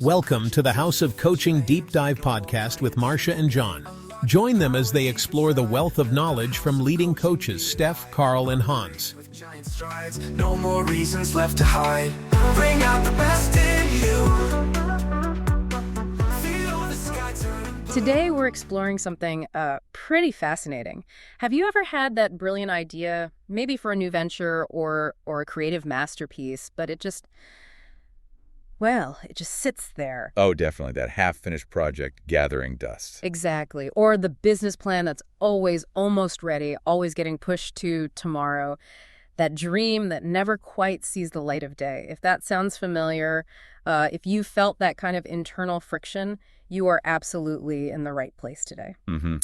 Welcome to the House of Coaching Deep Dive podcast with Marcia and John. Join them as they explore the wealth of knowledge from leading coaches Steph, Carl, and Hans. No more reasons left to hide. Bring out the best in you. Today we're exploring something pretty fascinating. Have you ever had that brilliant idea, maybe for a new venture or a creative masterpiece, but it just sits there? Oh, definitely. That half-finished project gathering dust. Exactly. Or the business plan that's always almost ready, always getting pushed to tomorrow. That dream that never quite sees the light of day. If that sounds familiar, if you felt that kind of internal friction, you are absolutely in the right place today.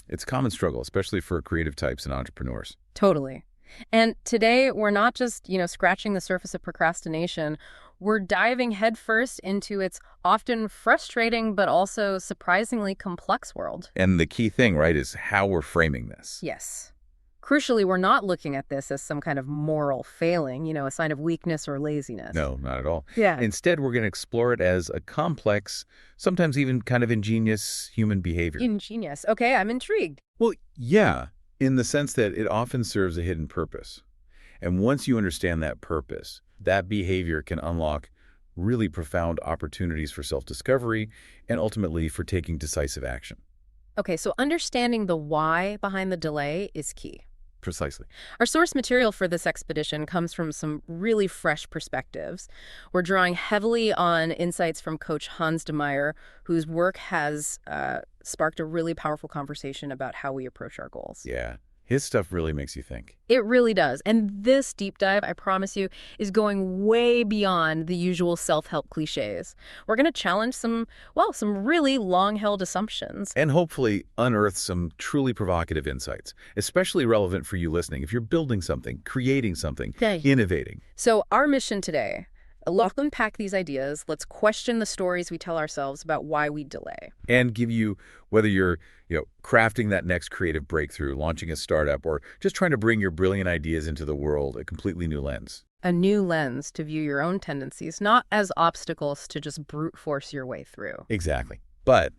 It's a common struggle, especially for creative types and entrepreneurs. Totally. And today, we're not just, scratching the surface of procrastination. We're diving headfirst into its often frustrating but also surprisingly complex world. And the key thing, right, is how we're framing this. Yes. Crucially, we're not looking at this as some kind of moral failing, a sign of weakness or laziness. No, not at all. Yeah. Instead, we're going to explore it as a complex, sometimes even kind of ingenious human behavior. Ingenious. Okay, I'm intrigued. Well, yeah, in the sense that it often serves a hidden purpose. And once you understand that purpose, that behavior can unlock really profound opportunities for self-discovery and ultimately for taking decisive action. Okay, so understanding the why behind the delay is key. Precisely. Our source material for this expedition comes from some really fresh perspectives. We're drawing heavily on insights from Coach Hans de Meyer, whose work has sparked a really powerful conversation about how we approach our goals. Yeah. His stuff really makes you think. It really does. And this deep dive, I promise you, is going way beyond the usual self-help cliches. We're going to challenge some really long-held assumptions. And hopefully unearth some truly provocative insights, especially relevant for you listening if you're building something, creating something, innovating. So our mission today, let's unpack these ideas. Let's question the stories we tell ourselves about why we delay. And give you, whether you're crafting that next creative breakthrough, launching a startup, or just trying to bring your brilliant ideas into the world, a completely new lens. A new lens to view your own tendencies, not as obstacles to just brute force your way through. Exactly. But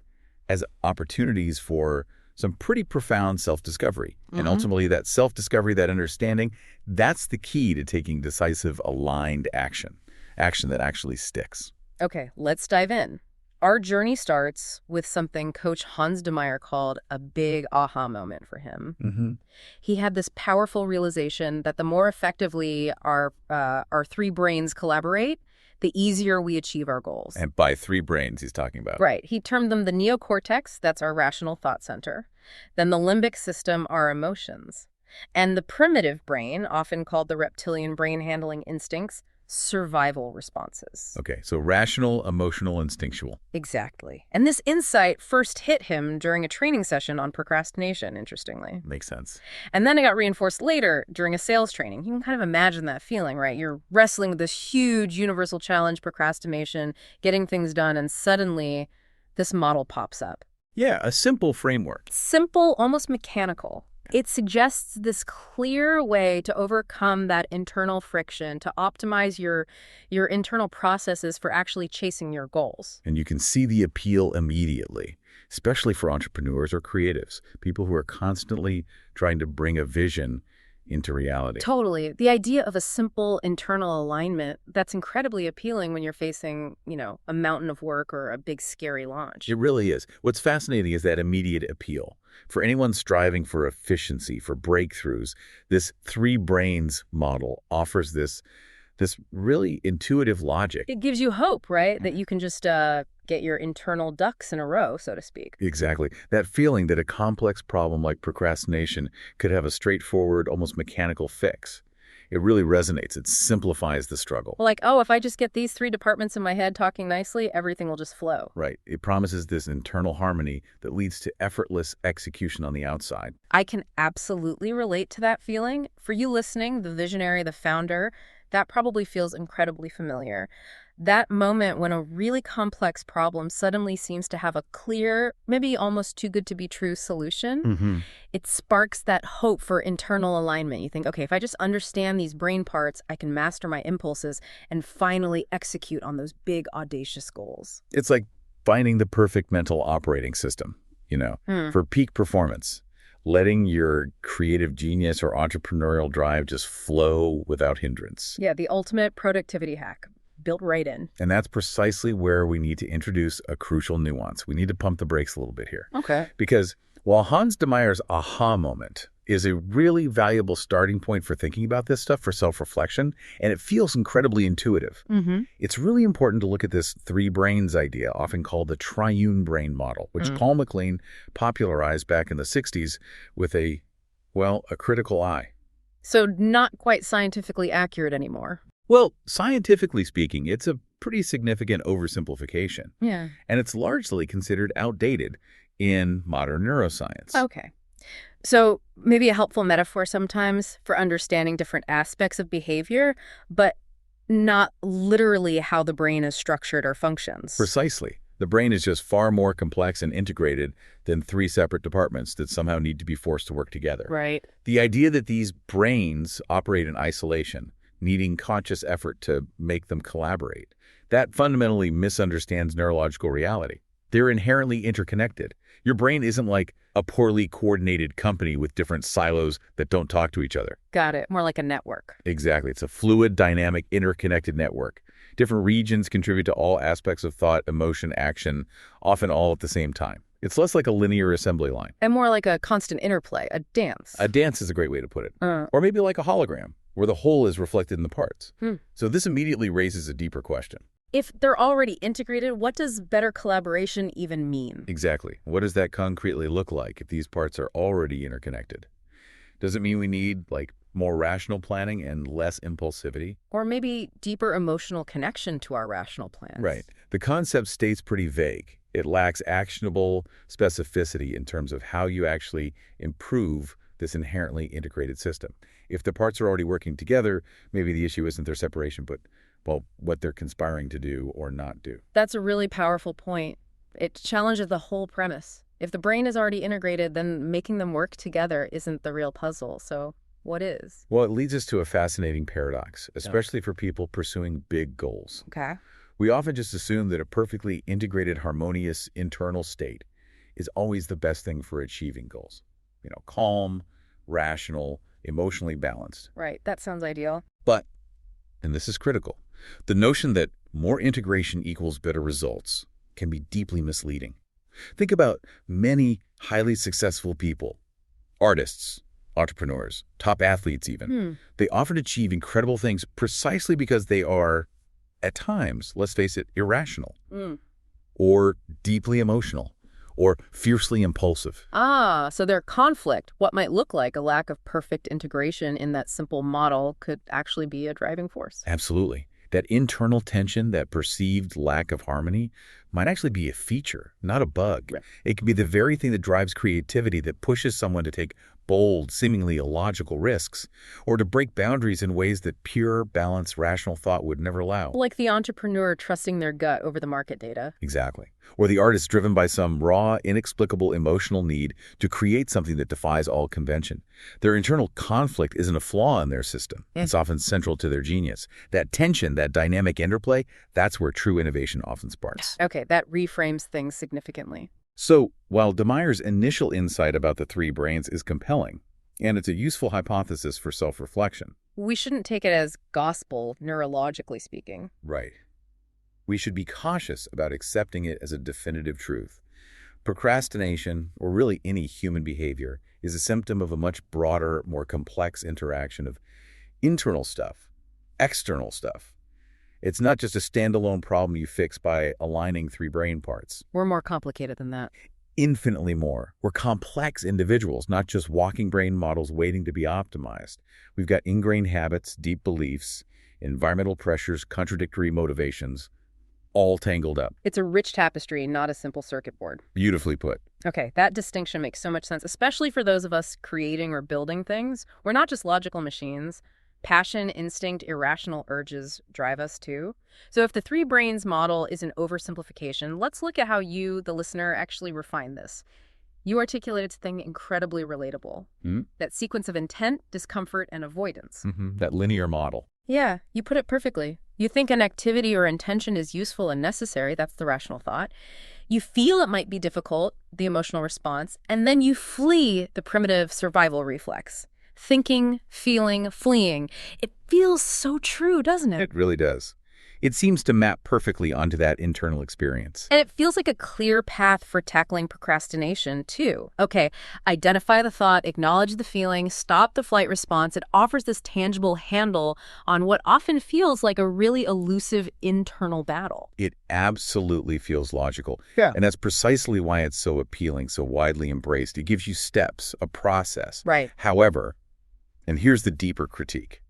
as opportunities for some pretty profound self-discovery. And ultimately that self-discovery, that understanding, that's the key to taking decisive, aligned action that actually sticks. Okay, let's dive in. Our journey starts with something Coach Hans de Meyer called a big aha moment for him. He had this powerful realization that the more effectively our three brains collaborate, the easier we achieve our goals. And by three brains he's talking about. Right. He termed them the neocortex, that's our rational thought center. Then the limbic system, our emotions. And the primitive brain, often called the reptilian brain handling instincts, survival responses. Okay, so rational, emotional, instinctual. Exactly. And this insight first hit him during a training session on procrastination, interestingly. Makes sense. And then it got reinforced later during a sales training. You can kind of imagine that feeling, right? You're wrestling with this huge universal challenge, procrastination, getting things done, and suddenly this model pops up. Yeah, a simple framework. Simple, almost mechanical. It suggests this clear way to overcome that internal friction, to optimize your internal processes for actually chasing your goals. And you can see the appeal immediately, especially for entrepreneurs or creatives, people who are constantly trying to bring a vision into reality. Totally. The idea of a simple internal alignment, that's incredibly appealing when you're facing, a mountain of work or a big scary launch. It really is. What's fascinating is that immediate appeal. For anyone striving for efficiency, for breakthroughs, this three brains model offers this really intuitive logic. It gives you hope, right? That you can just get your internal ducks in a row, so to speak. Exactly. That feeling that a complex problem like procrastination could have a straightforward, almost mechanical fix. It really resonates. It simplifies the struggle. Well, if I just get these three departments in my head talking nicely, everything will just flow. Right. It promises this internal harmony that leads to effortless execution on the outside. I can absolutely relate to that feeling. For you listening, the visionary, the founder, that probably feels incredibly familiar. That moment when a really complex problem suddenly seems to have a clear, maybe almost too good to be true solution, it sparks that hope for internal alignment. You think, okay, if I just understand these brain parts, I can master my impulses and finally execute on those big, audacious goals. It's like finding the perfect mental operating system, for peak performance. Letting your creative genius or entrepreneurial drive just flow without hindrance. Yeah, the ultimate productivity hack, built right in. And that's precisely where we need to introduce a crucial nuance. We need to pump the brakes a little bit here. Okay. Because while Hans de Meyer's aha moment is a really valuable starting point for thinking about this stuff for self-reflection, and it feels incredibly intuitive, it's really important to look at this three brains idea, often called the triune brain model, which Paul MacLean popularized back in the 60s with a critical eye. So not quite scientifically accurate anymore. Well, scientifically speaking, it's a pretty significant oversimplification. Yeah. And it's largely considered outdated in modern neuroscience. Okay. So maybe a helpful metaphor sometimes for understanding different aspects of behavior, but not literally how the brain is structured or functions. Precisely. The brain is just far more complex and integrated than three separate departments that somehow need to be forced to work together. Right. The idea that these brains operate in isolation, needing conscious effort to make them collaborate, that fundamentally misunderstands neurological reality. They're inherently interconnected. Your brain isn't like a poorly coordinated company with different silos that don't talk to each other. Got it. More like a network. Exactly. It's a fluid, dynamic, interconnected network. Different regions contribute to all aspects of thought, emotion, action, often all at the same time. It's less like a linear assembly line. And more like a constant interplay, a dance. A dance is a great way to put it. Or maybe like a hologram, where the whole is reflected in the parts. So this immediately raises a deeper question. If they're already integrated, what does better collaboration even mean? Exactly. What does that concretely look like if these parts are already interconnected? Does it mean we need, more rational planning and less impulsivity? Or maybe deeper emotional connection to our rational plans? Right. The concept stays pretty vague. It lacks actionable specificity in terms of how you actually improve this inherently integrated system. If the parts are already working together, maybe the issue isn't their separation, but what they're conspiring to do or not do. That's a really powerful point. It challenges the whole premise. If the brain is already integrated, then making them work together isn't the real puzzle. So what is? Well, it leads us to a fascinating paradox, especially for people pursuing big goals. Okay. We often just assume that a perfectly integrated, harmonious internal state is always the best thing for achieving goals. Calm, rational, emotionally balanced. Right. That sounds ideal. But, and this is critical, the notion that more integration equals better results can be deeply misleading. Think about many highly successful people, artists, entrepreneurs, top athletes even. They often achieve incredible things precisely because they are, at times, let's face it, irrational, or deeply emotional, or fiercely impulsive. So their conflict, what might look like a lack of perfect integration in that simple model, could actually be a driving force. Absolutely. That internal tension, that perceived lack of harmony, might actually be a feature, not a bug. Right. It can be the very thing that drives creativity, that pushes someone to take bold, seemingly illogical risks, or to break boundaries in ways that pure, balanced, rational thought would never allow. Like the entrepreneur trusting their gut over the market data. Exactly. Or the artist driven by some raw, inexplicable emotional need to create something that defies all convention. Their internal conflict isn't a flaw in their system. It's often central to their genius. That tension, that dynamic interplay, that's where true innovation often sparks. Okay, that reframes things significantly. So, while de Meyer's initial insight about the three brains is compelling, and it's a useful hypothesis for self-reflection. We shouldn't take it as gospel, neurologically speaking. Right. We should be cautious about accepting it as a definitive truth. Procrastination, or really any human behavior, is a symptom of a much broader, more complex interaction of internal stuff, external stuff. It's not just a standalone problem you fix by aligning three brain parts. We're more complicated than that. Infinitely more. We're complex individuals, not just walking brain models waiting to be optimized. We've got ingrained habits, deep beliefs, environmental pressures, contradictory motivations, all tangled up. It's a rich tapestry, not a simple circuit board. Beautifully put. Okay, that distinction makes so much sense, especially for those of us creating or building things. We're not just logical machines. Passion, instinct, irrational urges drive us too. So if the three brains model is an oversimplification, let's look at how you, the listener, actually refine this. You articulated something incredibly relatable. That sequence of intent, discomfort, and avoidance. That linear model. Yeah, you put it perfectly. You think an activity or intention is useful and necessary, that's the rational thought. You feel it might be difficult, the emotional response, and then you flee, the primitive survival reflex. Thinking, feeling, fleeing. It feels so true, doesn't it? It really does. It seems to map perfectly onto that internal experience. And it feels like a clear path for tackling procrastination, too. Okay, identify the thought, acknowledge the feeling, stop the flight response. It offers this tangible handle on what often feels like a really elusive internal battle. It absolutely feels logical. Yeah. And that's precisely why it's so appealing, so widely embraced. It gives you steps, a process. Right. However, and here's the deeper critique.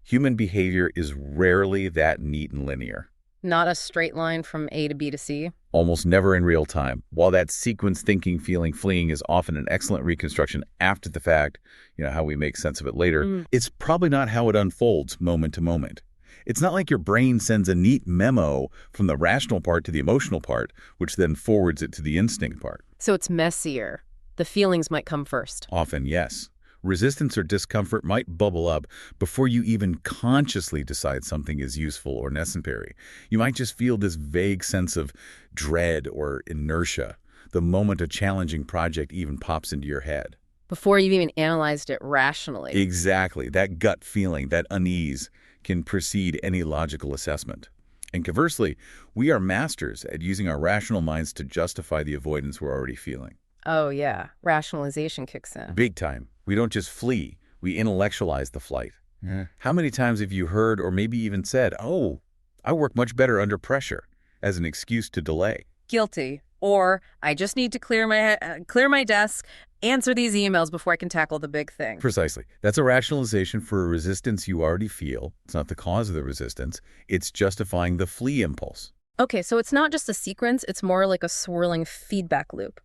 Human behavior is rarely that neat and linear. Not a straight line from A to B to C. Almost never in real time. While that sequence, thinking, feeling, fleeing is often an excellent reconstruction after the fact, how we make sense of it later, it's probably not how it unfolds moment to moment. It's not like your brain sends a neat memo from the rational part to the emotional part, which then forwards it to the instinct part. So it's messier. The feelings might come first. Often, yes. Resistance or discomfort might bubble up before you even consciously decide something is useful or necessary. You might just feel this vague sense of dread or inertia the moment a challenging project even pops into your head. Before you've even analyzed it rationally. Exactly. That gut feeling, that unease, can precede any logical assessment. And conversely, we are masters at using our rational minds to justify the avoidance we're already feeling. Oh, yeah. Rationalization kicks in. Big time. We don't just flee. We intellectualize the flight. How many times have you heard or maybe even said, "Oh, I work much better under pressure," as an excuse to delay? Guilty. Or, I just need to clear my desk, answer these emails before I can tackle the big thing. Precisely. That's a rationalization for a resistance you already feel. It's not the cause of the resistance. It's justifying the flee impulse. Okay, so it's not just a sequence. It's more like a swirling feedback loop.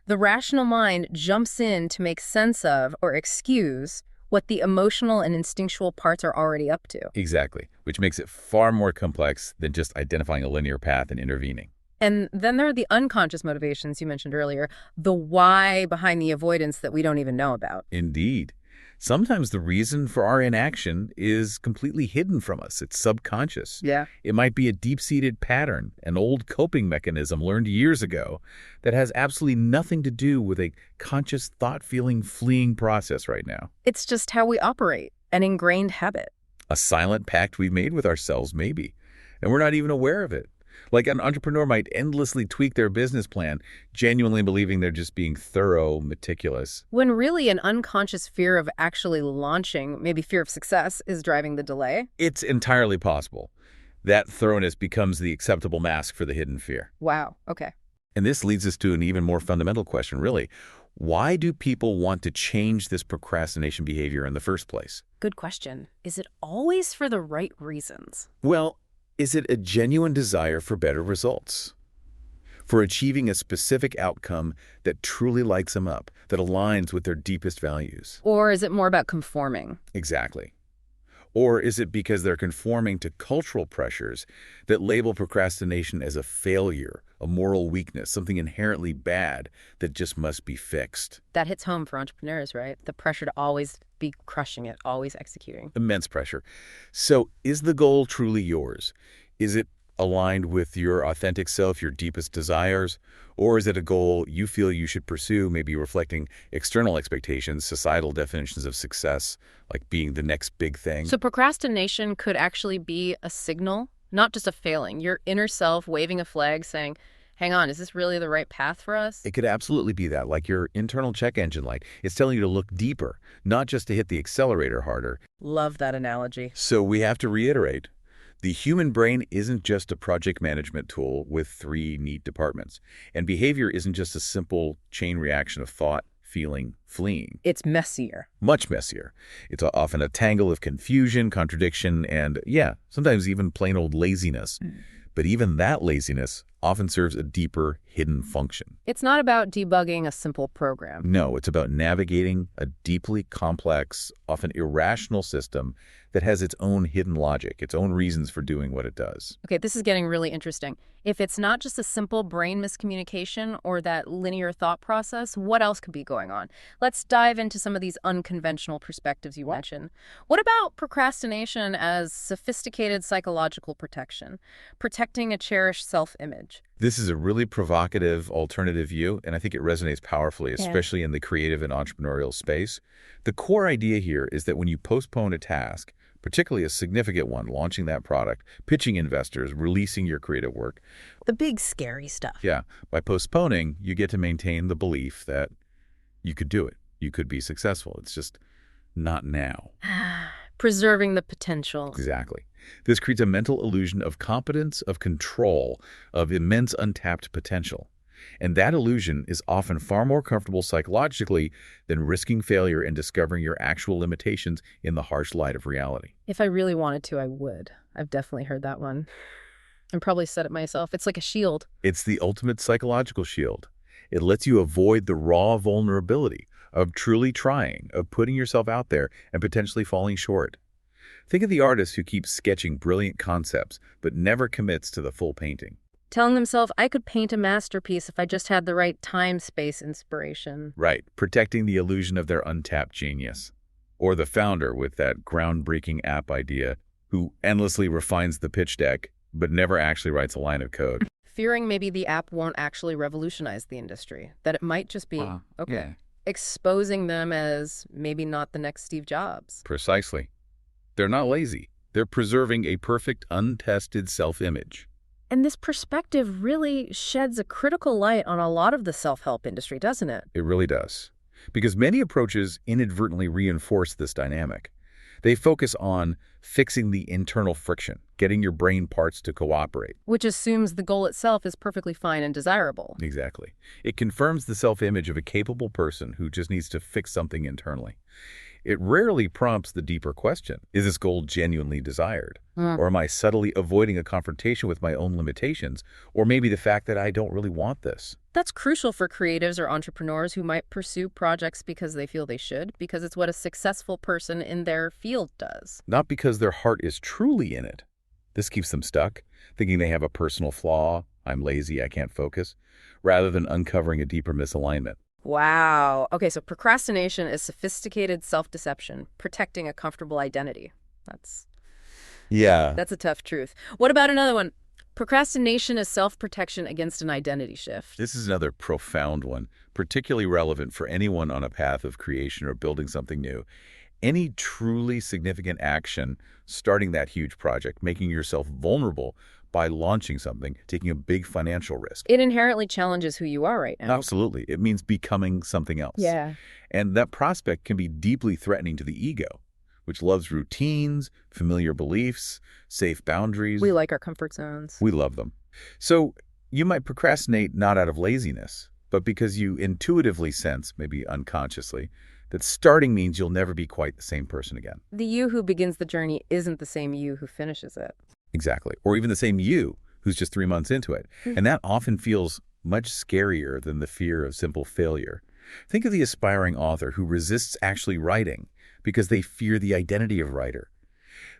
The rational mind jumps in to make sense of or excuse what the emotional and instinctual parts are already up to. Exactly, which makes it far more complex than just identifying a linear path and intervening. And then there are the unconscious motivations you mentioned earlier, the why behind the avoidance that we don't even know about. Indeed. Sometimes the reason for our inaction is completely hidden from us. It's subconscious. Yeah. It might be a deep-seated pattern, an old coping mechanism learned years ago that has absolutely nothing to do with a conscious thought-feeling, fleeing process right now. It's just how we operate, an ingrained habit. A silent pact we've made with ourselves, maybe, and we're not even aware of it. Like an entrepreneur might endlessly tweak their business plan, genuinely believing they're just being thorough, meticulous. When really an unconscious fear of actually launching, maybe fear of success, is driving the delay. It's entirely possible. That thoroughness becomes the acceptable mask for the hidden fear. Wow, okay. And this leads us to an even more fundamental question, really. Why do people want to change this procrastination behavior in the first place? Good question. Is it always for the right reasons? Well, is it a genuine desire for better results? For achieving a specific outcome that truly lights them up, that aligns with their deepest values? Or is it more about conforming? Exactly. Or is it because they're conforming to cultural pressures that label procrastination as a failure, a moral weakness, something inherently bad that just must be fixed? That hits home for entrepreneurs, right? The pressure to always be crushing it, always executing. Immense pressure. So is the goal truly yours? Is it aligned with your authentic self, your deepest desires? Or is it a goal you feel you should pursue, maybe reflecting external expectations, societal definitions of success, like being the next big thing? So procrastination could actually be a signal, not just a failing. Your inner self waving a flag saying, hang on, is this really the right path for us? It could absolutely be that, like your internal check engine light. It's telling you to look deeper, not just to hit the accelerator harder. Love that analogy. So we have to reiterate. The human brain isn't just a project management tool with 3 neat departments. And behavior isn't just a simple chain reaction of thought, feeling, fleeing. It's messier. Much messier. It's often a tangle of confusion, contradiction, and, sometimes even plain old laziness. But even that laziness often serves a deeper, hidden function. It's not about debugging a simple program. No, it's about navigating a deeply complex, often irrational system that has its own hidden logic, its own reasons for doing what it does. Okay, this is getting really interesting. If it's not just a simple brain miscommunication or that linear thought process, what else could be going on? Let's dive into some of these unconventional perspectives you mentioned. What about procrastination as sophisticated psychological protection, protecting a cherished self-image? This is a really provocative alternative view, and I think it resonates powerfully, especially in the creative and entrepreneurial space. The core idea here is that when you postpone a task, particularly a significant one, launching that product, pitching investors, releasing your creative work. The big scary stuff. Yeah, by postponing, you get to maintain the belief that you could do it. You could be successful. It's just not now. Preserving the potential. Exactly. This creates a mental illusion of competence, of control, of immense untapped potential. And that illusion is often far more comfortable psychologically than risking failure and discovering your actual limitations in the harsh light of reality. If I really wanted to, I would. I've definitely heard that one. And probably said it myself. It's like a shield. It's the ultimate psychological shield. It lets you avoid the raw vulnerability of truly trying, of putting yourself out there and potentially falling short. Think of the artist who keeps sketching brilliant concepts but never commits to the full painting. Telling themselves, I could paint a masterpiece if I just had the right time-space inspiration. Right, protecting the illusion of their untapped genius. Or the founder with that groundbreaking app idea who endlessly refines the pitch deck but never actually writes a line of code. Fearing maybe the app won't actually revolutionize the industry, that it might just be, exposing them as maybe not the next Steve Jobs. Precisely. They're not lazy. They're preserving a perfect, untested self-image. And this perspective really sheds a critical light on a lot of the self-help industry, doesn't it? It really does. Because many approaches inadvertently reinforce this dynamic. They focus on fixing the internal friction, getting your brain parts to cooperate. Which assumes the goal itself is perfectly fine and desirable. Exactly. It confirms the self-image of a capable person who just needs to fix something internally. It rarely prompts the deeper question, is this goal genuinely desired? Or am I subtly avoiding a confrontation with my own limitations? Or maybe the fact that I don't really want this? That's crucial for creatives or entrepreneurs who might pursue projects because they feel they should, because it's what a successful person in their field does. Not because their heart is truly in it. This keeps them stuck, thinking they have a personal flaw, I'm lazy, I can't focus, rather than uncovering a deeper misalignment. Wow. Okay, so procrastination is sophisticated self-deception, protecting a comfortable identity. That's a tough truth. What about another one? Procrastination is self-protection against an identity shift. This is another profound one, particularly relevant for anyone on a path of creation or building something new. Any truly significant action, starting that huge project, making yourself vulnerable by launching something, taking a big financial risk. It inherently challenges who you are right now. Absolutely. It means becoming something else. Yeah. And that prospect can be deeply threatening to the ego, which loves routines, familiar beliefs, safe boundaries. We like our comfort zones. We love them. So you might procrastinate not out of laziness, but because you intuitively sense, maybe unconsciously, that starting means you'll never be quite the same person again. The you who begins the journey isn't the same you who finishes it. Exactly. Or even the same you who's just 3 months into it. And that often feels much scarier than the fear of simple failure. Think of the aspiring author who resists actually writing because they fear the identity of writer.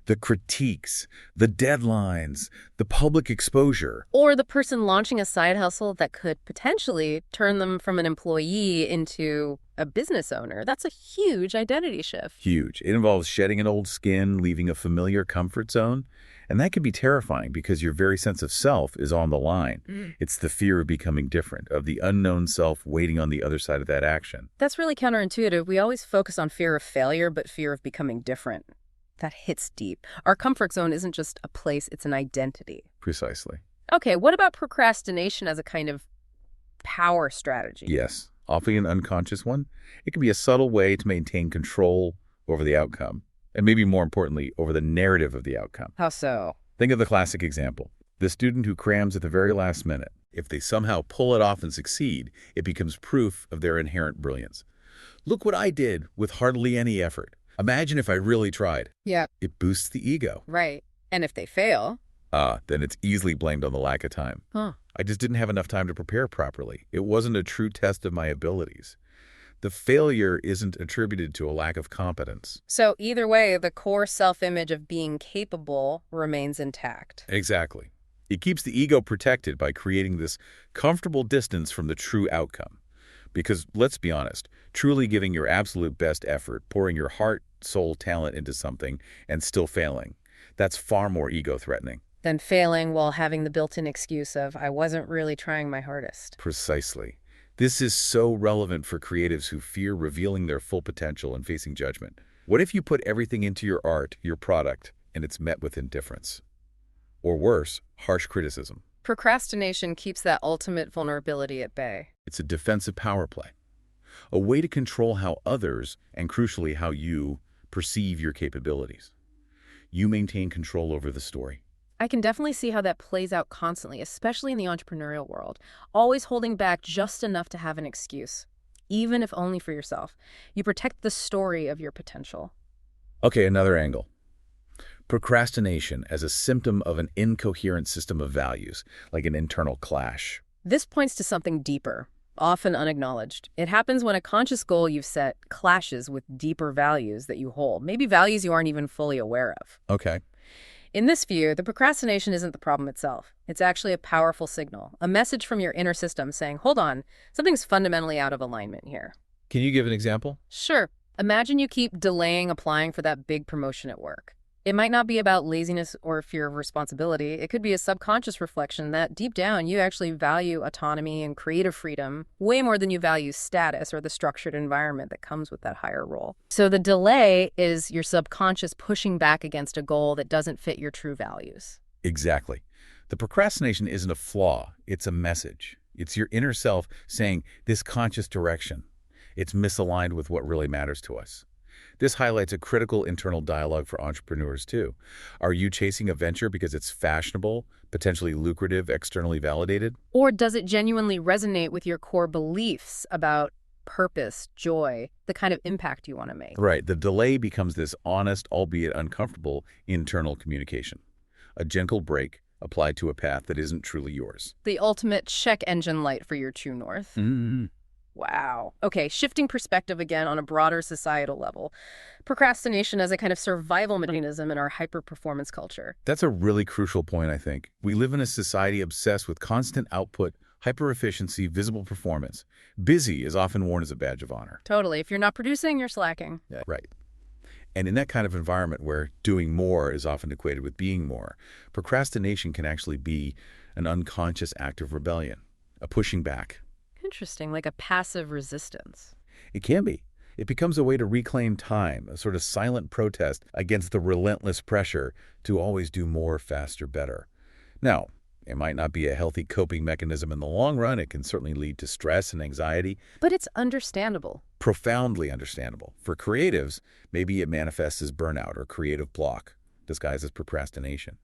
The critiques, the deadlines, the public exposure. Or the person launching a side hustle that could potentially turn them from an employee into a business owner. That's a huge identity shift. Huge. It involves shedding an old skin, leaving a familiar comfort zone. And that can be terrifying because your very sense of self is on the line. It's the fear of becoming different, of the unknown self waiting on the other side of that action. That's really counterintuitive. We always focus on fear of failure, but fear of becoming different. That hits deep. Our comfort zone isn't just a place, it's an identity. Precisely. Okay, what about procrastination as a kind of power strategy? Yes, often an unconscious one. It can be a subtle way to maintain control over the outcome. And maybe more importantly, over the narrative of the outcome. How so? Think of the classic example. The student who crams at the very last minute. If they somehow pull it off and succeed, it becomes proof of their inherent brilliance. Look what I did with hardly any effort. Imagine if I really tried. Yeah. It boosts the ego. Right. And if they fail? then it's easily blamed on the lack of time. Huh. I just didn't have enough time to prepare properly. It wasn't a true test of my abilities. The failure isn't attributed to a lack of competence. So either way, the core self-image of being capable remains intact. Exactly. It keeps the ego protected by creating this comfortable distance from the true outcome. Because, let's be honest, truly giving your absolute best effort, pouring your heart, soul, talent into something, and still failing, that's far more ego-threatening. Than failing while having the built-in excuse of, I wasn't really trying my hardest. Precisely. This is so relevant for creatives who fear revealing their full potential and facing judgment. What if you put everything into your art, your product, and it's met with indifference? Or worse, harsh criticism. Procrastination keeps that ultimate vulnerability at bay. It's a defensive power play. A way to control how others, and crucially how you, perceive your capabilities. You maintain control over the story. I can definitely see how that plays out constantly, especially in the entrepreneurial world. Always holding back just enough to have an excuse, even if only for yourself. You protect the story of your potential. Okay, another angle. Procrastination as a symptom of an incoherent system of values, like an internal clash. This points to something deeper, often unacknowledged. It happens when a conscious goal you've set clashes with deeper values that you hold, maybe values you aren't even fully aware of. Okay. In this view, the procrastination isn't the problem itself. It's actually a powerful signal, a message from your inner system saying, hold on, something's fundamentally out of alignment here. Can you give an example? Sure. Imagine you keep delaying applying for that big promotion at work. It might not be about laziness or fear of responsibility. It could be a subconscious reflection that deep down you actually value autonomy and creative freedom way more than you value status or the structured environment that comes with that higher role. So the delay is your subconscious pushing back against a goal that doesn't fit your true values. Exactly. The procrastination isn't a flaw, it's a message. It's your inner self saying, this conscious direction, it's misaligned with what really matters to us. This highlights a critical internal dialogue for entrepreneurs, too. Are you chasing a venture because it's fashionable, potentially lucrative, externally validated? Or does it genuinely resonate with your core beliefs about purpose, joy, the kind of impact you want to make? Right. The delay becomes this honest, albeit uncomfortable, internal communication. A gentle brake applied to a path that isn't truly yours. The ultimate check engine light for your true north. Mm-hmm. Wow. Okay, shifting perspective again on a broader societal level. Procrastination as a kind of survival mechanism in our hyper-performance culture. That's a really crucial point, I think. We live in a society obsessed with constant output, hyper-efficiency, visible performance. Busy is often worn as a badge of honor. Totally. If you're not producing, you're slacking. Yeah, right. And in that kind of environment where doing more is often equated with being more, procrastination can actually be an unconscious act of rebellion, a pushing back. Interesting, like a passive resistance. It can be. It becomes a way to reclaim time, a sort of silent protest against the relentless pressure to always do more, faster, better. Now, it might not be a healthy coping mechanism in the long run. It can certainly lead to stress and anxiety. But it's understandable. Profoundly understandable. For creatives, maybe it manifests as burnout or creative block, disguised as procrastination.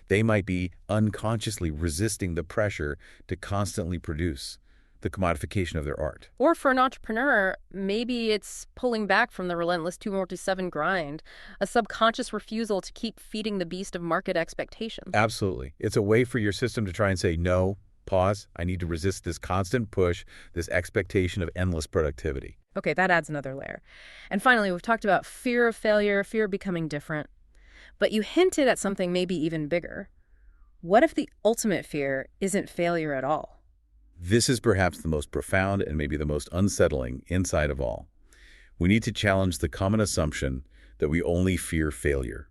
They might be unconsciously resisting the pressure to constantly produce, the commodification of their art. Or for an entrepreneur, maybe it's pulling back from the relentless 2-more-to-7 grind, a subconscious refusal to keep feeding the beast of market expectations. Absolutely. It's a way for your system to try and say, no, pause, I need to resist this constant push, this expectation of endless productivity. Okay, that adds another layer. And finally, we've talked about fear of failure, fear of becoming different. But you hinted at something maybe even bigger. What if the ultimate fear isn't failure at all? This is perhaps the most profound and maybe the most unsettling insight of all. We need to challenge the common assumption that we only fear failure.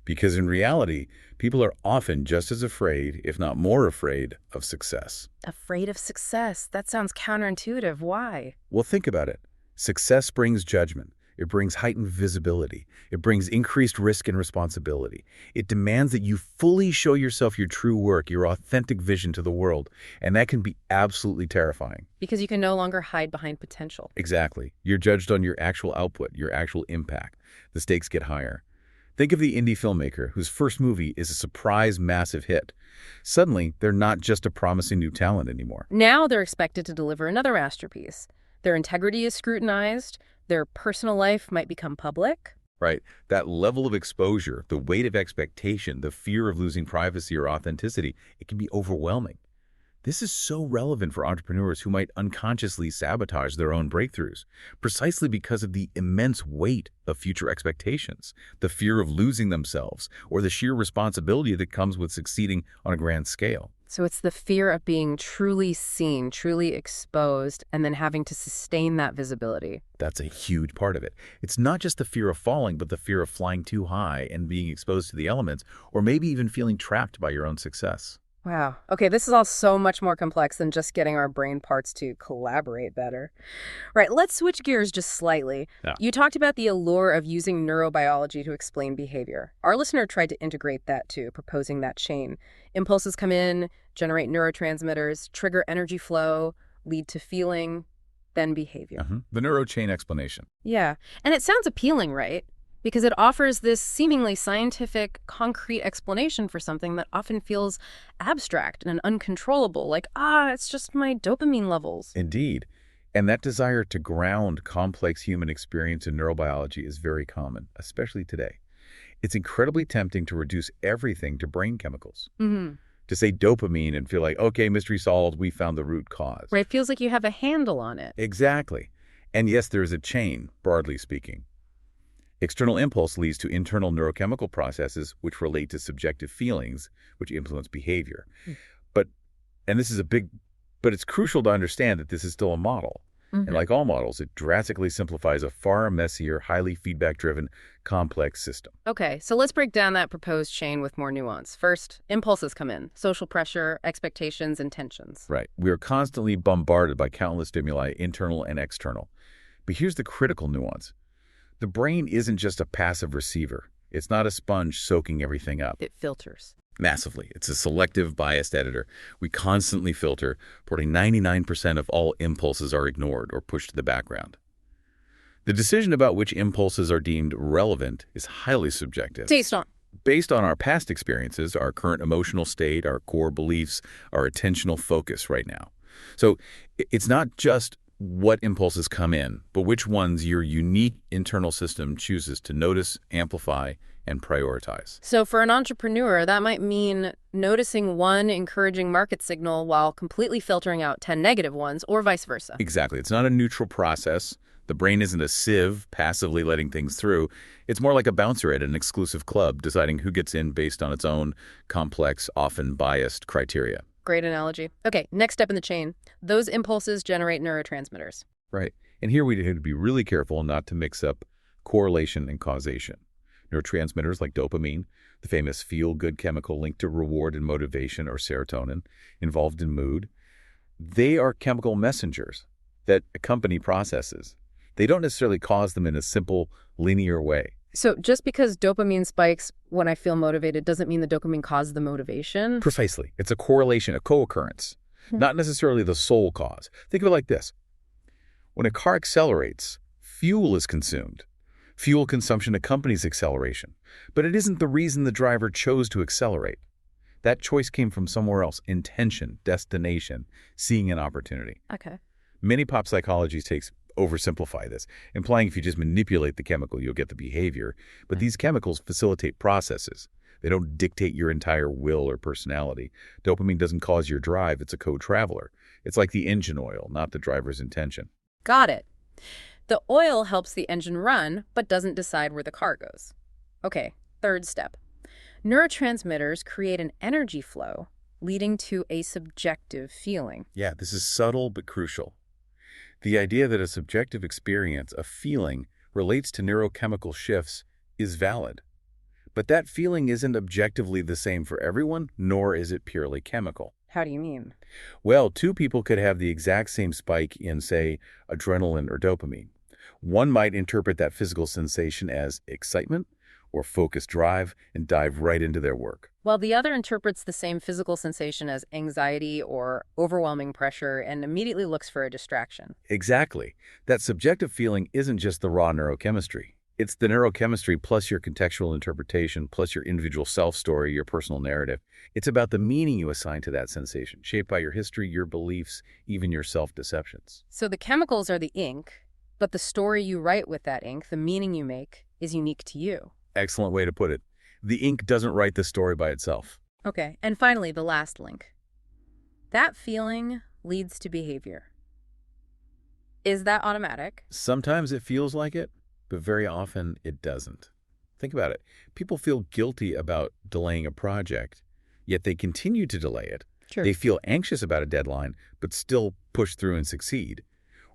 Because in reality, people are often just as afraid, if not more afraid, of success. Afraid of success? That sounds counterintuitive. Why? Well, think about it. Success brings judgment. It brings heightened visibility. It brings increased risk and responsibility. It demands that you fully show yourself your true work, your authentic vision to the world. And that can be absolutely terrifying. Because you can no longer hide behind potential. Exactly. You're judged on your actual output, your actual impact. The stakes get higher. Think of the indie filmmaker whose first movie is a surprise massive hit. Suddenly, they're not just a promising new talent anymore. Now they're expected to deliver another masterpiece. Their integrity is scrutinized. Their personal life might become public. right? That level of exposure, the weight of expectation, the fear of losing privacy or authenticity, it can be overwhelming. This is so relevant for entrepreneurs who might unconsciously sabotage their own breakthroughs, precisely because of the immense weight of future expectations, the fear of losing themselves, or the sheer responsibility that comes with succeeding on a grand scale. So it's the fear of being truly seen, truly exposed, and then having to sustain that visibility. That's a huge part of it. It's not just the fear of falling, but the fear of flying too high and being exposed to the elements, or maybe even feeling trapped by your own success. Wow. Okay, this is all so much more complex than just getting our brain parts to collaborate better. Right, let's switch gears just slightly. Yeah. You talked about the allure of using neurobiology to explain behavior. Our listener tried to integrate that too, proposing that chain. Impulses come in, generate neurotransmitters, trigger energy flow, lead to feeling, then behavior. The neurochain explanation. Yeah, and it sounds appealing, right? Because it offers this seemingly scientific, concrete explanation for something that often feels abstract and uncontrollable, like, it's just my dopamine levels. Indeed. And that desire to ground complex human experience in neurobiology is very common, especially today. It's incredibly tempting to reduce everything to brain chemicals. To say dopamine and feel like, okay, mystery solved, we found the root cause. Right, it feels like you have a handle on it. Exactly. And yes, there is a chain, broadly speaking. External impulse leads to internal neurochemical processes which relate to subjective feelings, which influence behavior. But it's crucial to understand that this is still a model. And like all models, it drastically simplifies a far messier, highly feedback-driven, complex system. Okay, so let's break down that proposed chain with more nuance. First, impulses come in. Social pressure, expectations, and tensions. Right. We are constantly bombarded by countless stimuli, internal and external. But here's the critical nuance. The brain isn't just a passive receiver. It's not a sponge soaking everything up. It filters. Massively. It's a selective biased editor. We constantly filter. Probably 99% of all impulses are ignored or pushed to the background. The decision about which impulses are deemed relevant is highly subjective. Based on our past experiences, our current emotional state, our core beliefs, our attentional focus right now. So it's not just what impulses come in, but which ones your unique internal system chooses to notice, amplify, and prioritize. So for an entrepreneur, that might mean noticing one encouraging market signal while completely filtering out 10 negative ones, or vice versa. Exactly. It's not a neutral process. The brain isn't a sieve passively letting things through. It's more like a bouncer at an exclusive club, deciding who gets in based on its own complex, often biased criteria. Great analogy. Okay, next step in the chain. Those impulses generate neurotransmitters. Right. And here we need to be really careful not to mix up correlation and causation. Neurotransmitters like dopamine, the famous feel-good chemical linked to reward and motivation, or serotonin, involved in mood, they are chemical messengers that accompany processes. They don't necessarily cause them in a simple, linear way. So just because dopamine spikes when I feel motivated doesn't mean the dopamine caused the motivation? Precisely. It's a correlation, a co-occurrence, not necessarily the sole cause. Think of it like this. When a car accelerates, fuel is consumed. Fuel consumption accompanies acceleration, but it isn't the reason the driver chose to accelerate. That choice came from somewhere else: intention, destination, seeing an opportunity. Okay. Many pop psychology takes oversimplify this, implying if you just manipulate the chemical, you'll get the behavior. But these chemicals facilitate processes. They don't dictate your entire will or personality. Dopamine doesn't cause your drive. It's a co-traveler. It's like the engine oil, not the driver's intention. Got it. The oil helps the engine run, but doesn't decide where the car goes. Okay, third step. Neurotransmitters create an energy flow, leading to a subjective feeling. Yeah, this is subtle but crucial. The idea that a subjective experience, a feeling, relates to neurochemical shifts is valid. But that feeling isn't objectively the same for everyone, nor is it purely chemical. How do you mean? Well, two people could have the exact same spike in, say, adrenaline or dopamine. One might interpret that physical sensation as excitement or focused drive and dive right into their work. While the other interprets the same physical sensation as anxiety or overwhelming pressure and immediately looks for a distraction. Exactly. That subjective feeling isn't just the raw neurochemistry. It's the neurochemistry plus your contextual interpretation, plus your individual self-story, your personal narrative. It's about the meaning you assign to that sensation, shaped by your history, your beliefs, even your self-deceptions. So the chemicals are the ink, but the story you write with that ink, the meaning you make, is unique to you. Excellent way to put it. The ink doesn't write the story by itself. Okay, and finally, the last link. That feeling leads to behavior. Is that automatic? Sometimes it feels like it, but very often it doesn't. Think about it. People feel guilty about delaying a project, yet they continue to delay it. Sure. They feel anxious about a deadline, but still push through and succeed.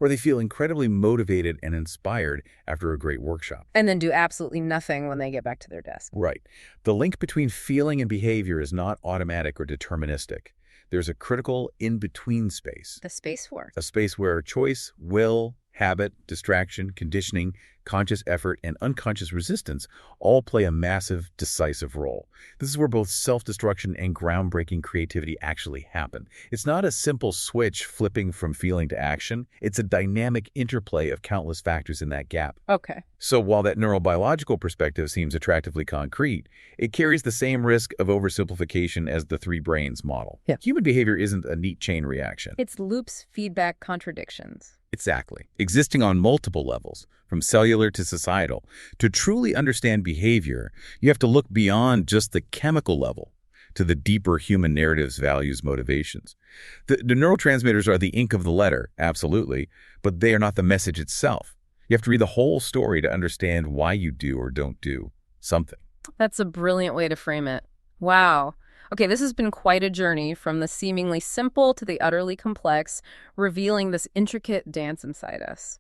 Or they feel incredibly motivated and inspired after a great workshop. And then do absolutely nothing when they get back to their desk. Right. The link between feeling and behavior is not automatic or deterministic. There's a critical in-between space. The space for. A space where choice, will, habit, distraction, conditioning, conscious effort, and unconscious resistance all play a massive, decisive role. This is where both self-destruction and groundbreaking creativity actually happen. It's not a simple switch flipping from feeling to action. It's a dynamic interplay of countless factors in that gap. Okay. So while that neurobiological perspective seems attractively concrete, it carries the same risk of oversimplification as the three brains model. Yeah. Human behavior isn't a neat chain reaction. It's loops, feedback, contradictions. Exactly. Existing on multiple levels, from cellular to societal. To truly understand behavior, you have to look beyond just the chemical level to the deeper human narratives, values, motivations. The neurotransmitters are the ink of the letter, absolutely, but they are not the message itself. You have to read the whole story to understand why you do or don't do something. That's a brilliant way to frame it. Wow. Okay, this has been quite a journey from the seemingly simple to the utterly complex, revealing this intricate dance inside us.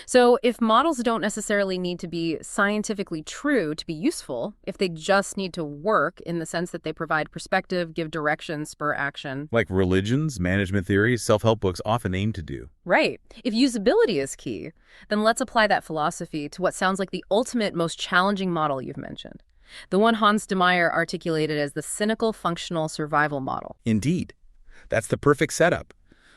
So if models don't necessarily need to be scientifically true to be useful, if they just need to work in the sense that they provide perspective, give direction, spur action. Like religions, management theories, self-help books often aim to do. Right. If usability is key, then let's apply that philosophy to what sounds like the ultimate, most challenging model you've mentioned. The one Hans de Meyer articulated as the cynical functional survival model. Indeed. That's the perfect setup.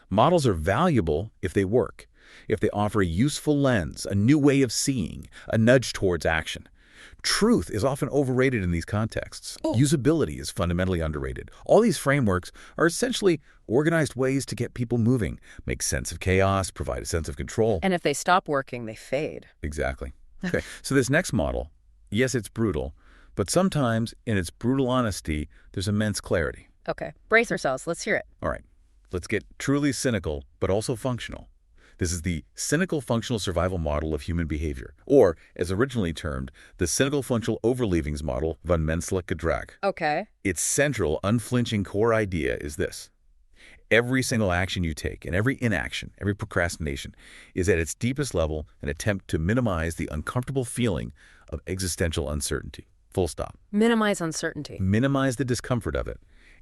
Models are valuable if they work, if they offer a useful lens, a new way of seeing, a nudge towards action. Truth is often overrated in these contexts. Usability is fundamentally underrated. All these frameworks are essentially organized ways to get people moving, make sense of chaos, provide a sense of control. And if they stop working, they fade. Exactly. Okay, so this next model, yes, it's brutal, but sometimes in its brutal honesty, there's immense clarity. Okay, brace ourselves. Let's hear it. All right, let's get truly cynical, but also functional. This is the cynical functional survival model of human behavior, or, as originally termed, the cynical functional overleavings model von menselijk gedrag. Okay. Its central, unflinching core idea is this. Every single action you take and every inaction, every procrastination, is at its deepest level an attempt to minimize the uncomfortable feeling of existential uncertainty. Full stop. Minimize uncertainty. Minimize the discomfort of it,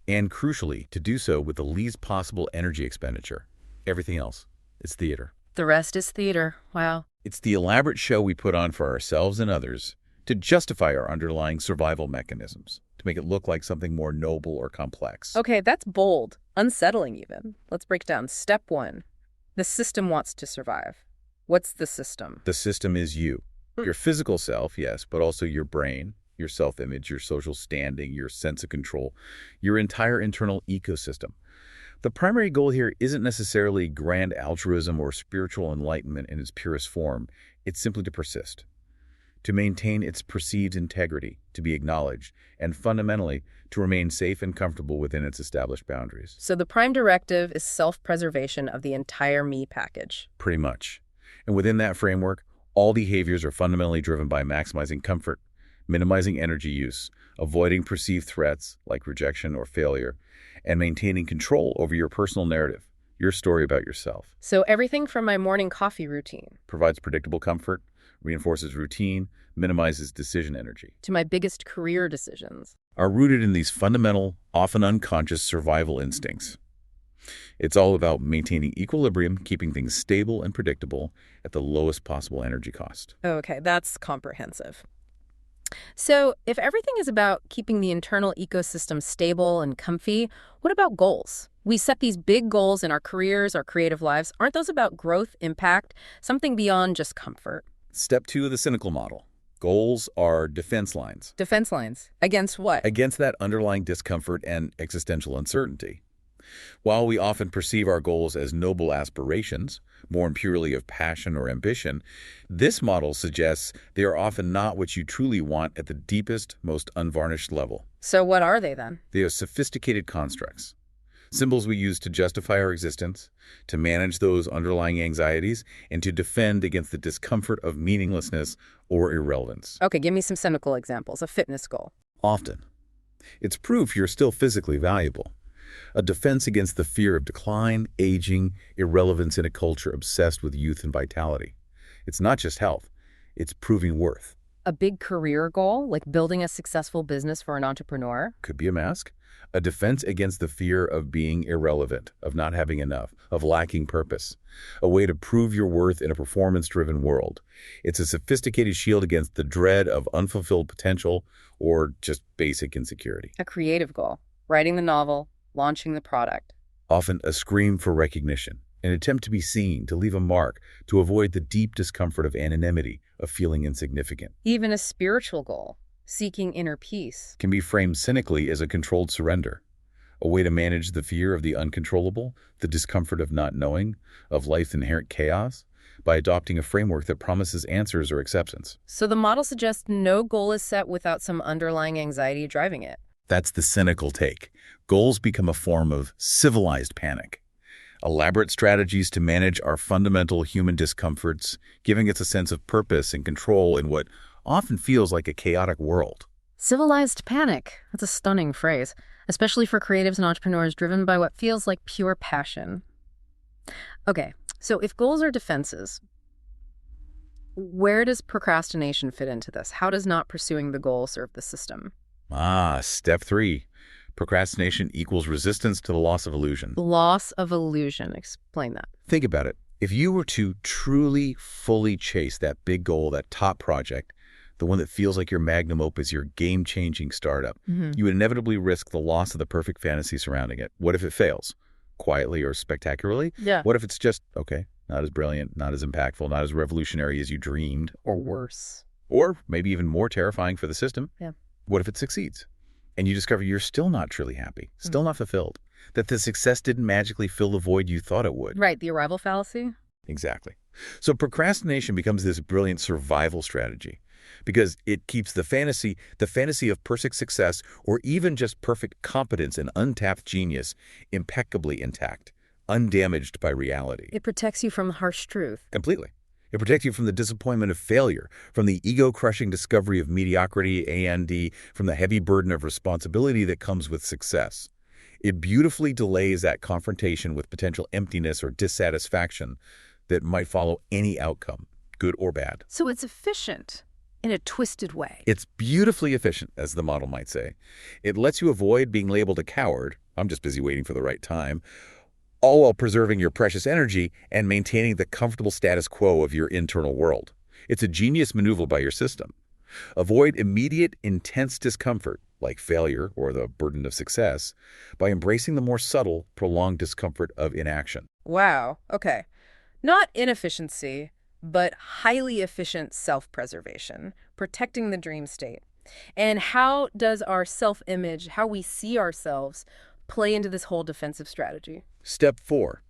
and crucially, to do so with the least possible energy expenditure. Everything else is theater. The rest is theater. Wow. It's the elaborate show we put on for ourselves and others to justify our underlying survival mechanisms, to make it look like something more noble or complex. Okay, that's bold. Unsettling even. Let's break down. Step 1. The system wants to survive. What's the system? The system is you. Your physical self, yes, but also your brain, your self-image, your social standing, your sense of control, your entire internal ecosystem. The primary goal here isn't necessarily grand altruism or spiritual enlightenment in its purest form. It's simply to persist, to maintain its perceived integrity, to be acknowledged, and fundamentally, to remain safe and comfortable within its established boundaries. So the prime directive is self-preservation of the entire me package. Pretty much. And within that framework, all behaviors are fundamentally driven by maximizing comfort, minimizing energy use, avoiding perceived threats like rejection or failure, and maintaining control over your personal narrative, your story about yourself. So everything from my morning coffee routine Provides predictable comfort, reinforces routine, minimizes decision energy. to my biggest career decisions. Are rooted in these fundamental, often unconscious survival instincts. It's all about maintaining equilibrium, keeping things stable and predictable at the lowest possible energy cost. Okay, that's comprehensive. So if everything is about keeping the internal ecosystem stable and comfy, what about goals? We set these big goals in our careers, our creative lives. Aren't those about growth, impact, something beyond just comfort? Step 2 of the cynical model. Goals are defense lines. Defense lines. Against what? Against that underlying discomfort and existential uncertainty. While we often perceive our goals as noble aspirations, born purely of passion or ambition, this model suggests they are often not what you truly want at the deepest, most unvarnished level. So what are they then? They are sophisticated constructs, symbols we use to justify our existence, to manage those underlying anxieties, and to defend against the discomfort of meaninglessness or irrelevance. Okay, give me some cynical examples. A fitness goal. Often, it's proof you're still physically valuable. A defense against the fear of decline, aging, irrelevance in a culture obsessed with youth and vitality. It's not just health, it's proving worth. A big career goal, like building a successful business for an entrepreneur. Could be a mask. A defense against the fear of being irrelevant, of not having enough, of lacking purpose. A way to prove your worth in a performance-driven world. It's a sophisticated shield against the dread of unfulfilled potential or just basic insecurity. A creative goal, writing the novel, launching the product. Often a scream for recognition, an attempt to be seen, to leave a mark, to avoid the deep discomfort of anonymity, of feeling insignificant. Even a spiritual goal, seeking inner peace. Can be framed cynically as a controlled surrender, a way to manage the fear of the uncontrollable, the discomfort of not knowing, of life's inherent chaos, by adopting a framework that promises answers or acceptance. So the model suggests no goal is set without some underlying anxiety driving it. That's the cynical take. Goals become a form of civilized panic. Elaborate strategies to manage our fundamental human discomforts, giving us a sense of purpose and control in what often feels like a chaotic world. Civilized panic. That's a stunning phrase, especially for creatives and entrepreneurs driven by what feels like pure passion. Okay, so if goals are defenses, where does procrastination fit into this? How does not pursuing the goal serve the system? Step 3. Procrastination equals resistance to the loss of illusion. Loss of illusion. Explain that. Think about it. If you were to truly, fully chase that big goal, that top project, the one that feels like your magnum opus, your game-changing startup, you would inevitably risk the loss of the perfect fantasy surrounding it. What if it fails? Quietly or spectacularly? Yeah. What if it's just, okay, not as brilliant, not as impactful, not as revolutionary as you dreamed? Or worse. Or maybe even more terrifying for the system. Yeah. What if it succeeds? And you discover you're still not truly happy, still not fulfilled, that the success didn't magically fill the void you thought it would. Right, the arrival fallacy? Exactly. So procrastination becomes this brilliant survival strategy because it keeps the fantasy of perfect success or even just perfect competence and untapped genius impeccably intact, undamaged by reality. It protects you from harsh truth. Completely. It protects you from the disappointment of failure, from the ego-crushing discovery of mediocrity, and from the heavy burden of responsibility that comes with success. It beautifully delays that confrontation with potential emptiness or dissatisfaction that might follow any outcome, good or bad. So it's efficient in a twisted way. It's beautifully efficient, as the model might say. It lets you avoid being labeled a coward, I'm just busy waiting for the right time, all while preserving your precious energy and maintaining the comfortable status quo of your internal world. It's a genius maneuver by your system. Avoid immediate, intense discomfort, like failure or the burden of success, by embracing the more subtle, prolonged discomfort of inaction. Wow. Okay. Not inefficiency, but highly efficient self-preservation, protecting the dream state. And how does our self-image, how we see ourselves, play into this whole defensive strategy? Step 4.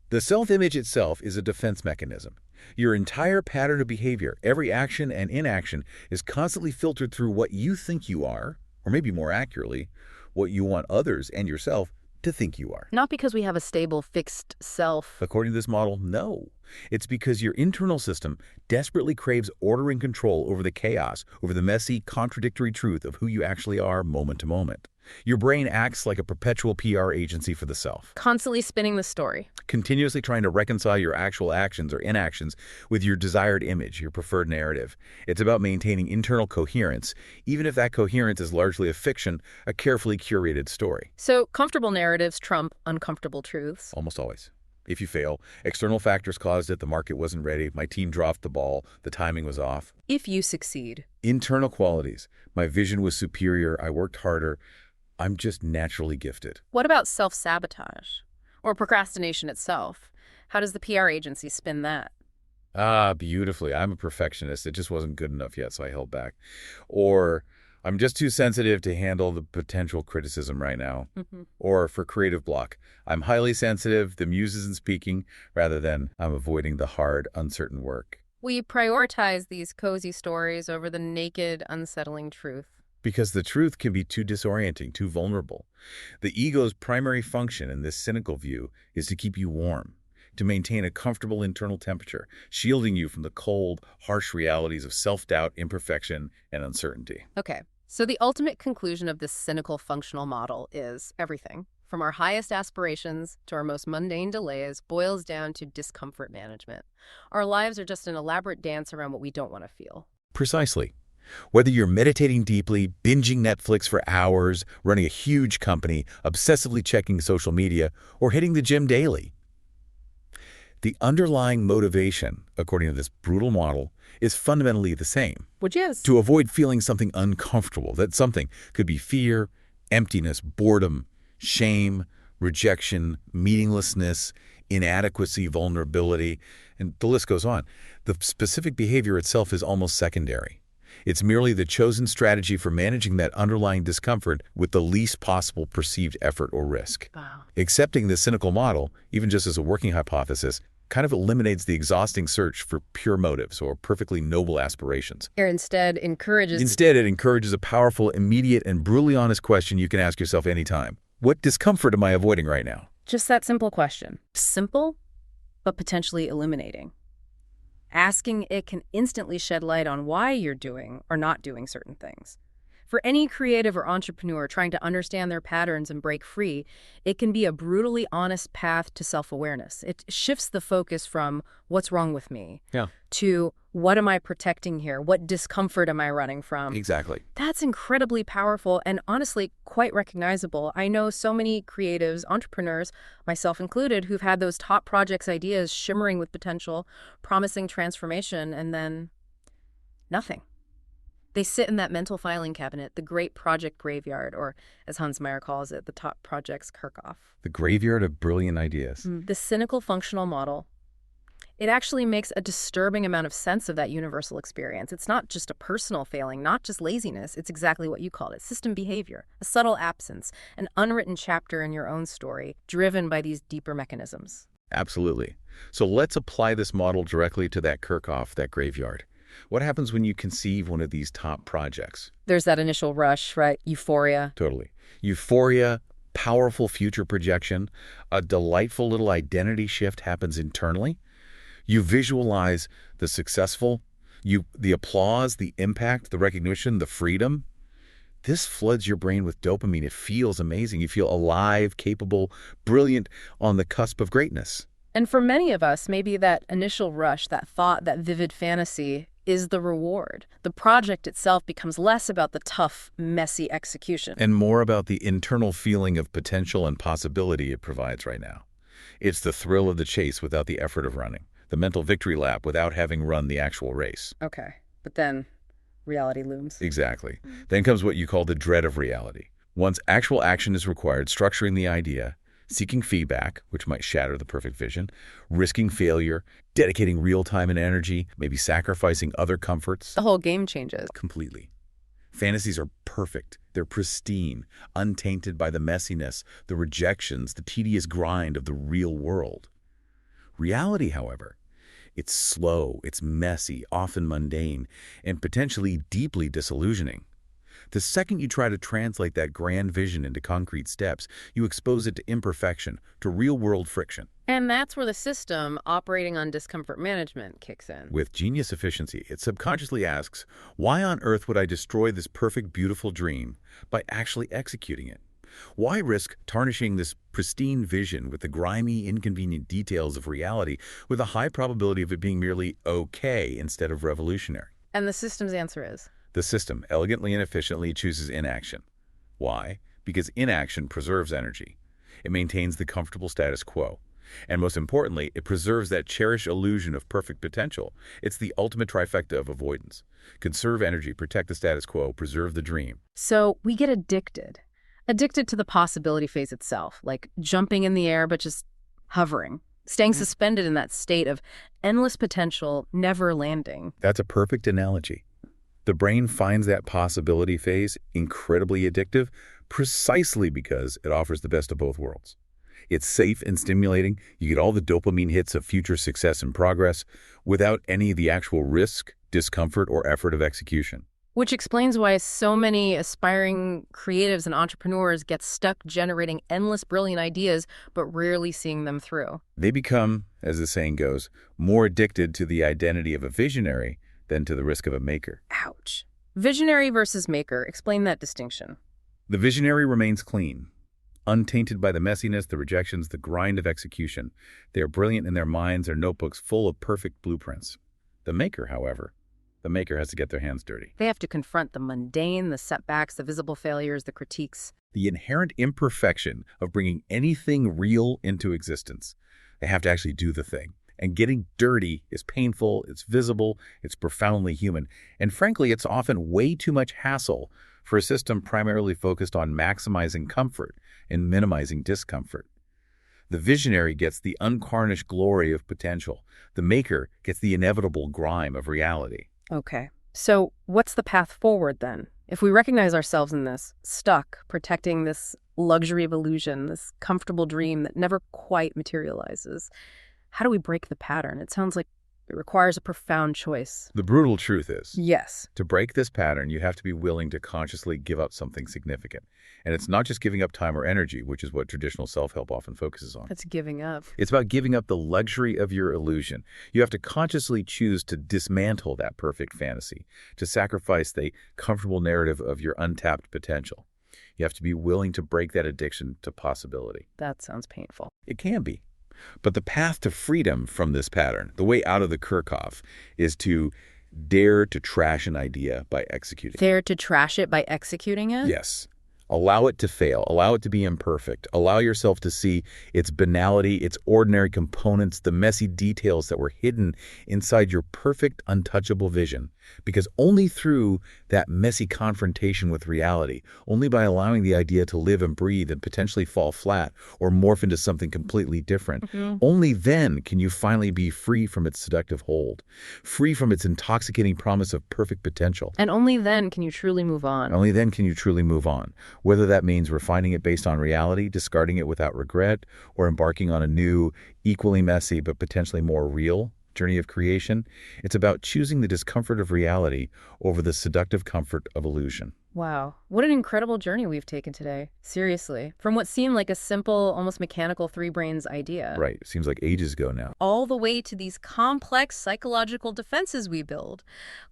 The self-image itself is a defense mechanism. Your entire pattern of behavior, every action and inaction, is constantly filtered through what you think you are, or maybe more accurately, what you want others and yourself to think you are. Not because we have a stable, fixed self. According to this model, no. It's because your internal system desperately craves order and control over the chaos, over the messy, contradictory truth of who you actually are moment to moment. Your brain acts like a perpetual PR agency for the self, Constantly spinning the story. continuously trying to reconcile your actual actions or inactions with your desired image, your preferred narrative. It's about maintaining internal coherence, even if that coherence is largely a fiction, a carefully curated story. So comfortable narratives trump uncomfortable truths. Almost always. If you fail, external factors caused it, the market wasn't ready, my team dropped the ball, the timing was off. If you succeed. Internal qualities. My vision was superior, I worked harder, I'm just naturally gifted. What about self-sabotage? Or procrastination itself? How does the PR agency spin that? Beautifully. I'm a perfectionist. It just wasn't good enough yet, so I held back. Or I'm just too sensitive to handle the potential criticism right now. Or for creative block, I'm highly sensitive, the muse isn't speaking, rather than I'm avoiding the hard, uncertain work. We prioritize these cozy stories over the naked, unsettling truth. Because the truth can be too disorienting, too vulnerable. The ego's primary function in this cynical view is to keep you warm, to maintain a comfortable internal temperature, shielding you from the cold, harsh realities of self-doubt, imperfection, and uncertainty. Okay, so the ultimate conclusion of this cynical functional model is everything, from our highest aspirations to our most mundane delays, boils down to discomfort management. Our lives are just an elaborate dance around what we don't want to feel. Precisely. Whether you're meditating deeply, binging Netflix for hours, running a huge company, obsessively checking social media, or hitting the gym daily, the underlying motivation, according to this brutal model, is fundamentally the same. Which is? To avoid feeling something uncomfortable. That something could be fear, emptiness, boredom, shame, rejection, meaninglessness, inadequacy, vulnerability, and the list goes on. The specific behavior itself is almost secondary. It's merely the chosen strategy for managing that underlying discomfort with the least possible perceived effort or risk. Wow. Accepting this cynical model, even just as a working hypothesis, kind of eliminates the exhausting search for pure motives or perfectly noble aspirations. Instead, it encourages a powerful, immediate, and brutally honest question you can ask yourself anytime. What discomfort am I avoiding right now? Just that simple question. Simple, but potentially illuminating. Asking it can instantly shed light on why you're doing or not doing certain things. For any creative or entrepreneur trying to understand their patterns and break free, it can be a brutally honest path to self-awareness. It shifts the focus from what's wrong with me to what am I protecting here? What discomfort am I running from? Exactly. That's incredibly powerful and honestly quite recognizable. I know so many creatives, entrepreneurs, myself included, who've had those top projects ideas shimmering with potential, promising transformation, and then nothing. They sit in that mental filing cabinet, the great project graveyard, or as Hans Meyer calls it, the top projects Kirchhoff. The graveyard of brilliant ideas. The cynical functional model, it actually makes a disturbing amount of sense of that universal experience. It's not just a personal failing, not just laziness. It's exactly what you called it, system behavior, a subtle absence, an unwritten chapter in your own story, driven by these deeper mechanisms. Absolutely. So let's apply this model directly to that Kirchhoff, that graveyard. What happens when you conceive one of these top projects? There's that initial rush, right? Euphoria. Totally. Euphoria, powerful future projection, a delightful little identity shift happens internally. You visualize the successful, the applause, the impact, the recognition, the freedom. This floods your brain with dopamine. It feels amazing. You feel alive, capable, brilliant, on the cusp of greatness. And for many of us, maybe that initial rush, that thought, that vivid fantasy is the reward. The project itself becomes less about the tough, messy execution. And more about the internal feeling of potential and possibility it provides right now. It's the thrill of the chase without the effort of running, the mental victory lap without having run the actual race. Okay, but then reality looms. Exactly. Then comes what you call the dread of reality. Once actual action is required, structuring the idea, seeking feedback, which might shatter the perfect vision, risking failure, dedicating real time and energy, maybe sacrificing other comforts. The whole game changes. Completely. Fantasies are perfect. They're pristine, untainted by the messiness, the rejections, the tedious grind of the real world. Reality, however, it's slow, it's messy, often mundane, and potentially deeply disillusioning. The second you try to translate that grand vision into concrete steps, you expose it to imperfection, to real-world friction. And that's where the system operating on discomfort management kicks in. With genius efficiency, it subconsciously asks, why on earth would I destroy this perfect, beautiful dream by actually executing it? Why risk tarnishing this pristine vision with the grimy, inconvenient details of reality with a high probability of it being merely okay instead of revolutionary? And the system's answer is? The system, elegantly and efficiently, chooses inaction. Why? Because inaction preserves energy. It maintains the comfortable status quo. And most importantly, it preserves that cherished illusion of perfect potential. It's the ultimate trifecta of avoidance. Conserve energy, protect the status quo, preserve the dream. So we get addicted. Addicted to the possibility phase itself, like jumping in the air but just hovering, staying suspended in that state of endless potential, never landing. That's a perfect analogy. The brain finds that possibility phase incredibly addictive precisely because it offers the best of both worlds. It's safe and stimulating. You get all the dopamine hits of future success and progress without any of the actual risk, discomfort, or effort of execution. Which explains why so many aspiring creatives and entrepreneurs get stuck generating endless brilliant ideas, but rarely seeing them through. They become, as the saying goes, more addicted to the identity of a visionary than to the risk of a maker. Ouch. Visionary versus maker. Explain that distinction. The visionary remains clean, untainted by the messiness, the rejections, the grind of execution. They are brilliant in their minds, their notebooks full of perfect blueprints. The maker, however, the maker has to get their hands dirty. They have to confront the mundane, the setbacks, the visible failures, the critiques. The inherent imperfection of bringing anything real into existence. They have to actually do the thing. And getting dirty is painful, it's visible, it's profoundly human. And frankly, it's often way too much hassle for a system primarily focused on maximizing comfort and minimizing discomfort. The visionary gets the untarnished glory of potential. The maker gets the inevitable grime of reality. Okay. So what's the path forward then? If we recognize ourselves in this, stuck, protecting this luxury of illusion, this comfortable dream that never quite materializes, how do we break the pattern? It sounds like it requires a profound choice. The brutal truth is, Yes. to break this pattern, you have to be willing to consciously give up something significant. And it's not just giving up time or energy, which is what traditional self-help often focuses on. That's giving up. It's about giving up the luxury of your illusion. You have to consciously choose to dismantle that perfect fantasy, to sacrifice the comfortable narrative of your untapped potential. You have to be willing to break that addiction to possibility. That sounds painful. It can be. But the path to freedom from this pattern, the way out of the Kirchhoff, is to dare to trash an idea by executing. Dare to trash it by executing it? Yes. Allow it to fail. Allow it to be imperfect. Allow yourself to see its banality, its ordinary components, the messy details that were hidden inside your perfect, untouchable vision. Because only through that messy confrontation with reality, only by allowing the idea to live and breathe and potentially fall flat or morph into something completely different, only then can you finally be free from its seductive hold, free from its intoxicating promise of perfect potential. And only then can you truly move on. Only then can you truly move on, whether that means refining it based on reality, discarding it without regret, or embarking on a new, equally messy but potentially more real journey of creation. It's about choosing the discomfort of reality over the seductive comfort of illusion. Wow. What an incredible journey we've taken today. Seriously. From what seemed like a simple, almost mechanical three brains idea. Right. It seems like ages ago now. All the way to these complex psychological defenses we build,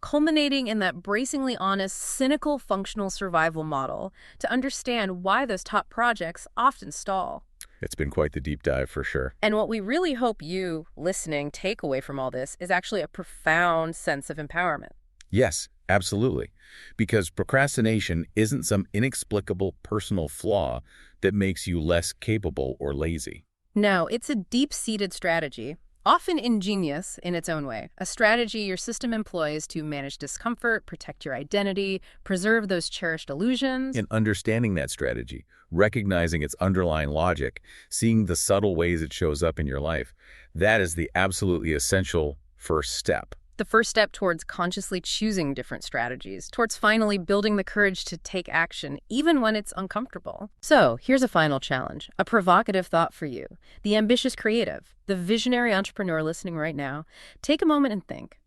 culminating in that bracingly honest, cynical functional survival model to understand why those top projects often stall. It's been quite the deep dive for sure. And what we really hope you, listening, take away from all this is actually a profound sense of empowerment. Yes, absolutely. Because procrastination isn't some inexplicable personal flaw that makes you less capable or lazy. No, it's a deep-seated strategy, often ingenious in its own way. A strategy your system employs to manage discomfort, protect your identity, preserve those cherished illusions. In understanding that strategy, recognizing its underlying logic, seeing the subtle ways it shows up in your life, that is the absolutely essential first step. The first step towards consciously choosing different strategies, towards finally building the courage to take action, even when it's uncomfortable. So, here's a final challenge, a provocative thought for you, the ambitious creative, the visionary entrepreneur listening right now. Take a moment and think.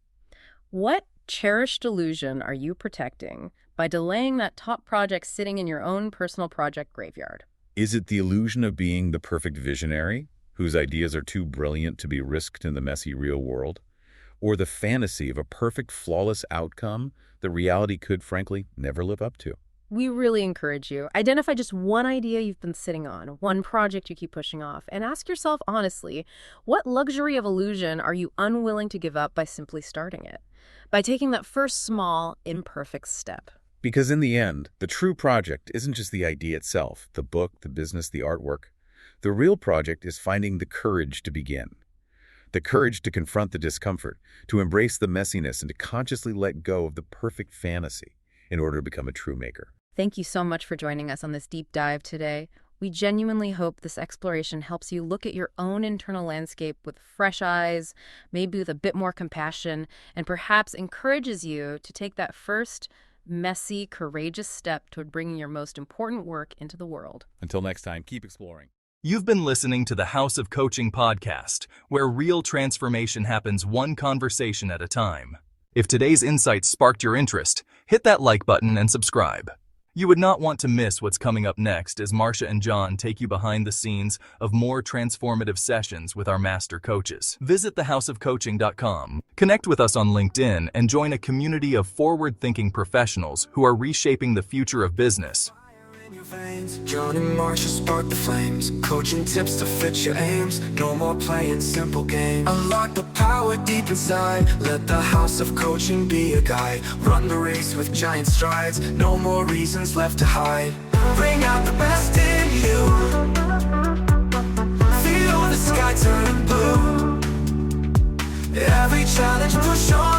What cherished illusion are you protecting by delaying that top project sitting in your own personal project graveyard? Is it the illusion of being the perfect visionary, whose ideas are too brilliant to be risked in the messy real world? Or the fantasy of a perfect, flawless outcome that reality could, frankly, never live up to? We really encourage you. Identify just one idea you've been sitting on, one project you keep pushing off, and ask yourself honestly, what luxury of illusion are you unwilling to give up by simply starting it? By taking that first small, imperfect step. Because in the end, the true project isn't just the idea itself, the book, the business, the artwork. The real project is finding the courage to begin. The courage to confront the discomfort, to embrace the messiness, and to consciously let go of the perfect fantasy in order to become a true maker. Thank you so much for joining us on this deep dive today. We genuinely hope this exploration helps you look at your own internal landscape with fresh eyes, maybe with a bit more compassion, and perhaps encourages you to take that first messy, courageous step toward bringing your most important work into the world. Until next time, keep exploring. You've been listening to the House of Coaching podcast, where real transformation happens one conversation at a time. If today's insights sparked your interest, hit that like button and subscribe. You would not want to miss what's coming up next as Marcia and John take you behind the scenes of more transformative sessions with our master coaches. Visit thehouseofcoaching.com, connect with us on LinkedIn, and join a community of forward-thinking professionals who are reshaping the future of business. John and Marcia spark the flames, coaching tips to fit your aims. No more playing simple games. Unlock the power deep inside. Let the house of coaching be your guide. Run the race with giant strides. No more reasons left to hide. Bring out the best in you. Feel the sky turn blue. Every challenge push on.